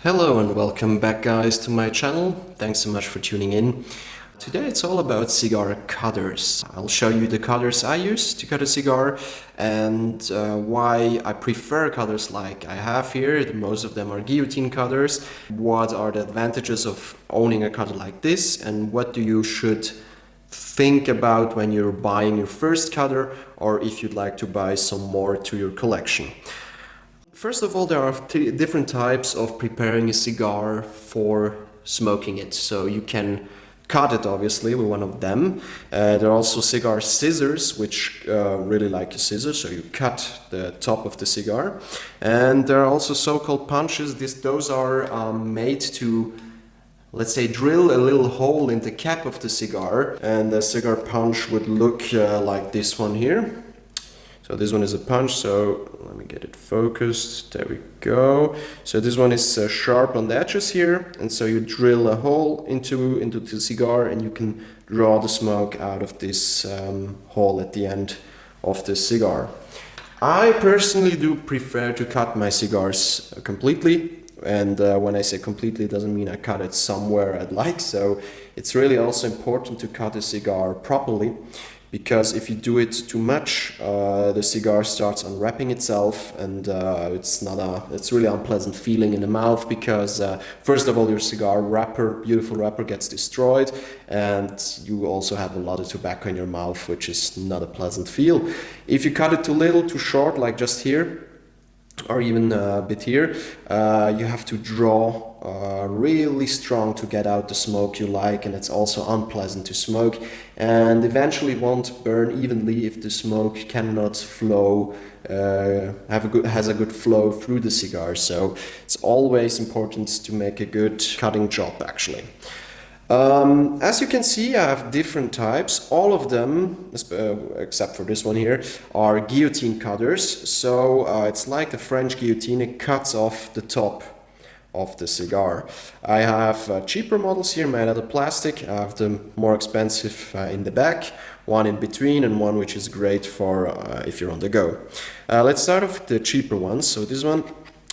Hello and welcome back guys to my channel. Thanks so much for tuning in. Today it's all about cigar cutters. I'll show you the cutters I use to cut a cigar and why I prefer cutters like I have here. Most of them are guillotine cutters. What are the advantages of owning a cutter like this and what you should think about when you're buying your first cutter or if you'd like to buy some more to your collection. First of all, there are different types of preparing a cigar for smoking it. So you can cut it obviously with one of them. There are also cigar scissors, which really like a scissor, so you cut the top of the cigar. And there are also so-called punches. Those are made to, let's say, drill a little hole in the cap of the cigar, and the cigar punch would look like this one here. So this one is a punch, so let me get it focused, there we go. So this one is sharp on the edges here, and so you drill a hole into the cigar and you can draw the smoke out of this hole at the end of the cigar. I personally do prefer to cut my cigars completely, and when I say completely, it doesn't mean I cut it somewhere I'd like, so it's really also important to cut a cigar properly. Because if you do it too much, the cigar starts unwrapping itself, and it's really unpleasant feeling in the mouth because first of all your cigar wrapper, beautiful wrapper, gets destroyed, and you also have a lot of tobacco in your mouth, which is not a pleasant feel. If you cut it too little, too short, like just here, or even a bit here, you have to draw really strong to get out the smoke you like, and it's also unpleasant to smoke, and eventually won't burn evenly if the smoke cannot flow, has a good flow through the cigar. So it's always important to make a good cutting job actually. As you can see, I have different types. All of them, except for this one here, are guillotine cutters. So it's like the French guillotine, it cuts off the top of the cigar. I have cheaper models here made out of plastic. I have the more expensive in the back, one in between, and one which is great for if you're on the go. Let's start off with the cheaper ones. So this one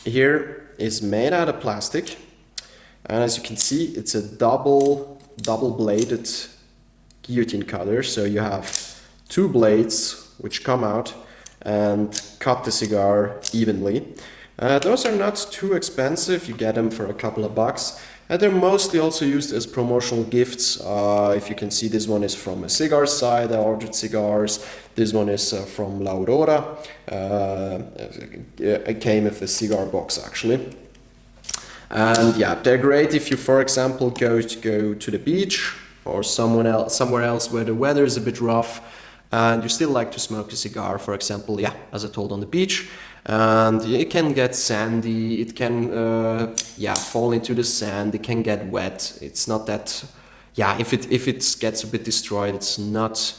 here is made out of plastic. And as you can see, it's a double bladed guillotine cutter. So you have two blades which come out and cut the cigar evenly. Those are not too expensive. You get them for a couple of bucks. And they're mostly also used as promotional gifts. If you can see, this one is from a cigar side. I ordered cigars. This one is from La Aurora. It came with a cigar box actually. And yeah, they're great if you, for example, go to the beach or somewhere else where the weather is a bit rough and you still like to smoke a cigar, for example, yeah, as I told, on the beach. And it can get sandy, it can fall into the sand, it can get wet. It's not that, yeah, if it gets a bit destroyed, it's not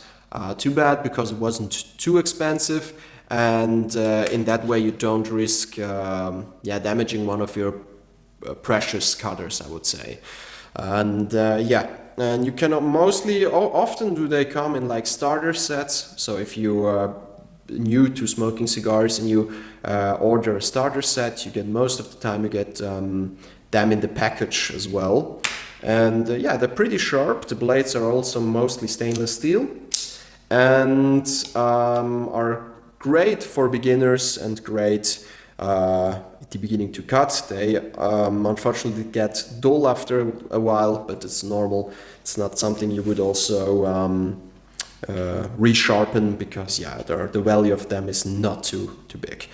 too bad because it wasn't too expensive. And in that way you don't risk damaging one of your precious cutters, I would say. And and you can often do they come in like starter sets. So if you are new to smoking cigars and you order a starter set, you get, most of the time you get them in the package as well. And yeah, they're pretty sharp. The blades are also mostly stainless steel and are great for beginners and great at the beginning to cut. They unfortunately get dull after a while, but it's normal. It's not something you would also resharpen because yeah, the value of them is not too big.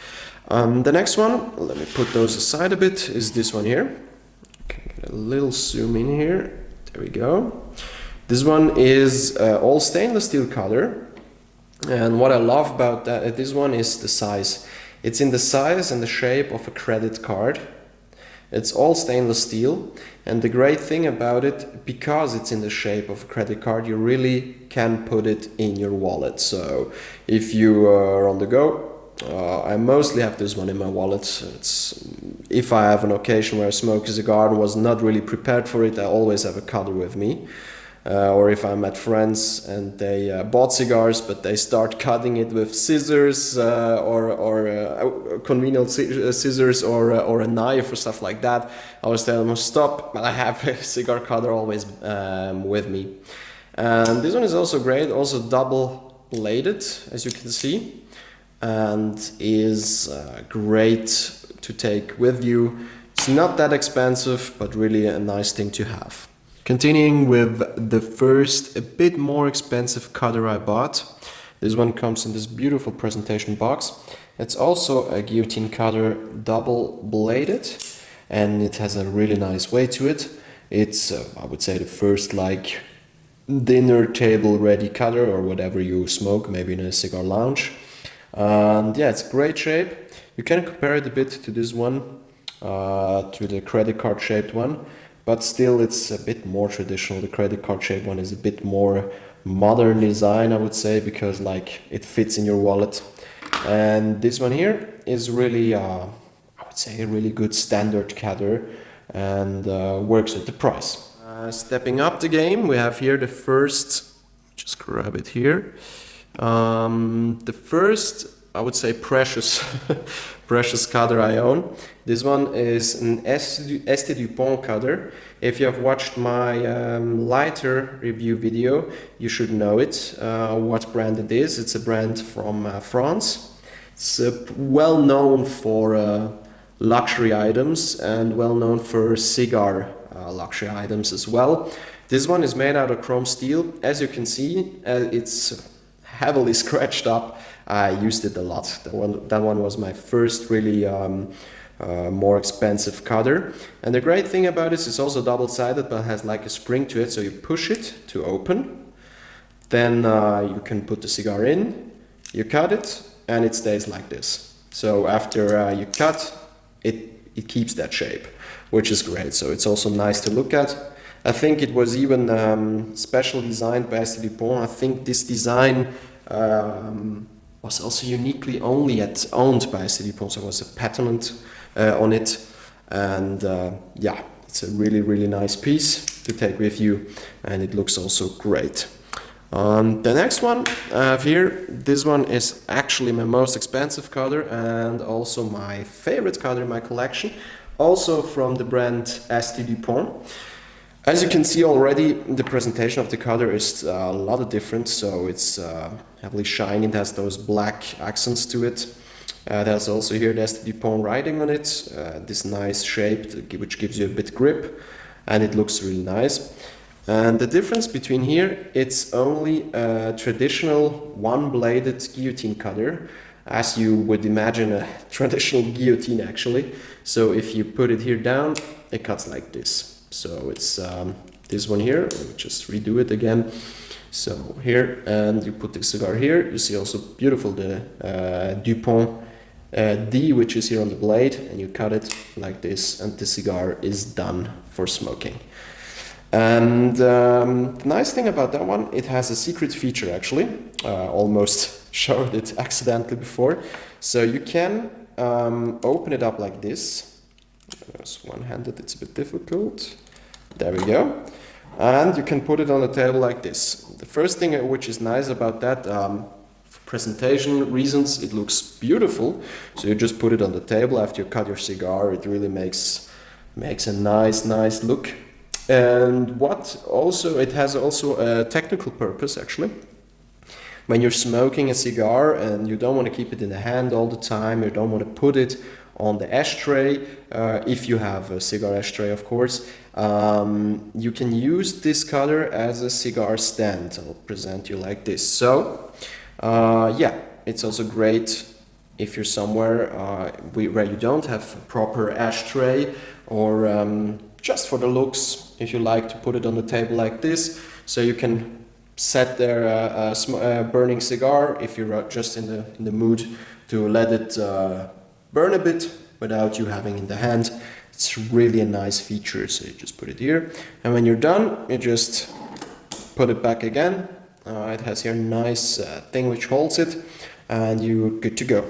The next one, let me put those aside a bit, is this one here. Okay, get a little zoom in here. There we go. This one is all stainless steel cutter, and what I love about this one is the size. It's in the size and the shape of a credit card. It's all stainless steel, and the great thing about it, because it's in the shape of a credit card, you really can put it in your wallet. So if you are on the go, I mostly have this one in my wallet. If I have an occasion where I smoke a cigar and was not really prepared for it, I always have a cutter with me. or if I'm at friends and they bought cigars but they start cutting it with scissors or convenient scissors or a knife or stuff like that, I always tell them stop, but I have a cigar cutter always with me. And this one is also great, also double bladed, as you can see, and is great to take with you. It's not that expensive, but really a nice thing to have. Continuing with the first, a bit more expensive cutter I bought. This one comes in this beautiful presentation box. It's also a guillotine cutter, double bladed, and it has a really nice weight to it. It's, I would say, the first like dinner table ready cutter or whatever you smoke, maybe in a cigar lounge. And yeah, it's great shape. You can compare it a bit to this one, to the credit card shaped one. But still it's a bit more traditional. The credit card shaped one is a bit more modern design, I would say, because like it fits in your wallet. And this one here is really, I would say, a really good standard cutter and works at the price. Stepping up the game, we have here the first, just grab it here. The first, I would say, precious precious cutter I own. This one is an Este Dupont cutter. If you have watched my lighter review video, you should know it, what brand it is. It's a brand from France. It's well known for luxury items and well known for cigar luxury items as well. This one is made out of chrome steel. As you can see, it's heavily scratched up. I used it a lot. That one was my first really more expensive cutter. And the great thing about it is it's also double-sided, but has like a spring to it, so you push it to open. Then you can put the cigar in, you cut it, and it stays like this. So after you cut, it keeps that shape, which is great. So it's also nice to look at. I think it was even special designed by Este Dupont. I think this design was also uniquely only owned by Este Dupont, so there was a patent on it. And yeah, it's a really, really nice piece to take with you, and it looks also great. The next one I have here, this one is actually my most expensive cutter and also my favorite cutter in my collection, also from the brand Este Dupont. As you can see already, the presentation of the cutter is a lot of different, so it's heavily shiny, it has those black accents to it. There's also here the Este Dupont writing on it, this nice shape which gives you a bit grip, and it looks really nice. And the difference between here, it's only a traditional one-bladed guillotine cutter, as you would imagine a traditional guillotine actually. So if you put it here down, it cuts like this. So it's this one here. Let me just redo it again. So here, and you put the cigar here. You see also beautiful the Dupont D, which is here on the blade, and you cut it like this, and the cigar is done for smoking. And the nice thing about that one, it has a secret feature actually. Almost showed it accidentally before. So you can open it up like this. It's one-handed, it's a bit difficult. There we go. And you can put it on the table like this. The first thing which is nice about that, for presentation reasons, it looks beautiful. So you just put it on the table after you cut your cigar. It really makes a nice look. And what also, it has also a technical purpose actually. When you're smoking a cigar and you don't want to keep it in the hand all the time, you don't want to put it on the ashtray, if you have a cigar ashtray of course, you can use this cutter as a cigar stand. I'll present you like this. So yeah, it's also great if you're somewhere where you don't have a proper ashtray, or just for the looks, if you like to put it on the table like this, so you can set there a burning cigar if you're just in the mood to let it burn a bit without you having in the hand. It's really a nice feature. So you just put it here, and when you're done, you just put it back again. It has here a nice thing which holds it, and you're good to go.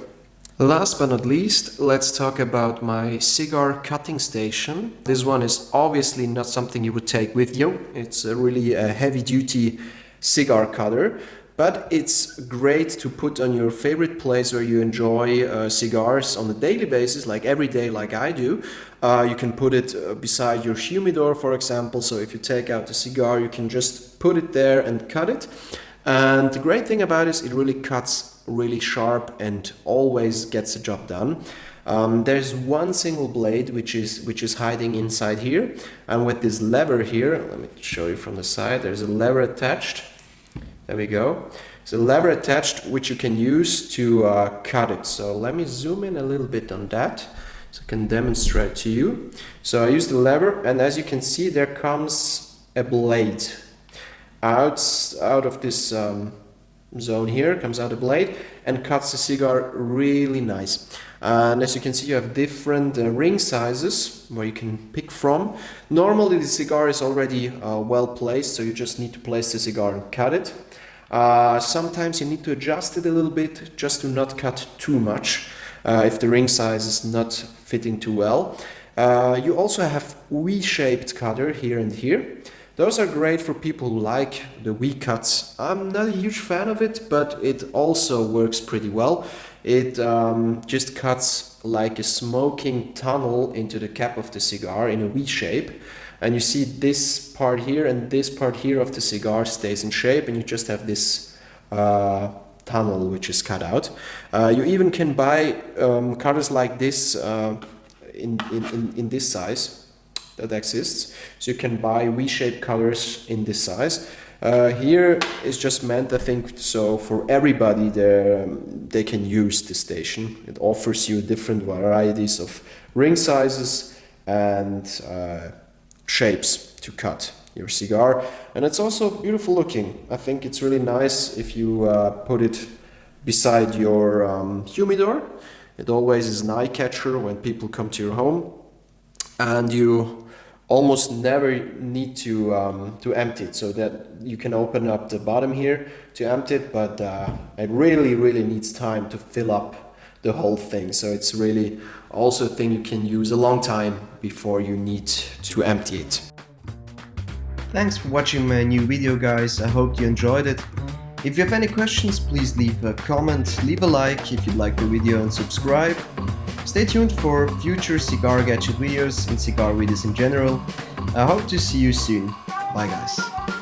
Last but not least, let's talk about my cigar cutting station. This one is obviously not something you would take with you. It's a really heavy-duty cigar cutter, but it's great to put on your favorite place where you enjoy cigars on a daily basis, like every day, like I do. You can put it beside your humidor, for example. So if you take out the cigar, you can just put it there and cut it. And the great thing about it is it really cuts really sharp and always gets the job done. There's one single blade which is hiding inside here, and with this lever here, let me show you from the side, there's a lever attached. There we go. There's a lever attached which you can use to cut it. So let me zoom in a little bit on that so I can demonstrate to you. So I use the lever, and as you can see, there comes a blade out of this zone here, comes out a blade and cuts the cigar really nice. And as you can see, you have different ring sizes where you can pick from. Normally the cigar is already well placed, so you just need to place the cigar and cut it. Sometimes you need to adjust it a little bit just to not cut too much if the ring size is not fitting too well. You also have V-shaped cutter here and here. Those are great for people who like the V cuts. I'm not a huge fan of it, but it also works pretty well. It just cuts like a smoking tunnel into the cap of the cigar in a V shape. And you see this part here and this part here of the cigar stays in shape, and you just have this tunnel which is cut out. You even can buy cutters like this in this size that exists, so you can buy V-shaped cutters in this size. Here is just meant, I think, so for everybody they can use this station. It offers you different varieties of ring sizes and shapes to cut your cigar, and it's also beautiful looking. I think it's really nice if you put it beside your humidor. It always is an eye catcher when people come to your home, and you almost never need to empty it, so that you can open up the bottom here to empty it, but it really needs time to fill up the whole thing. So it's really also a thing you can use a long time before you need to empty it. Thanks for watching my new video, guys. I hope you enjoyed it. If you have any questions, please leave a comment, leave a like if you like the video, and subscribe. Stay tuned for future cigar gadget videos and cigar videos in general. I hope to see you soon. Bye guys.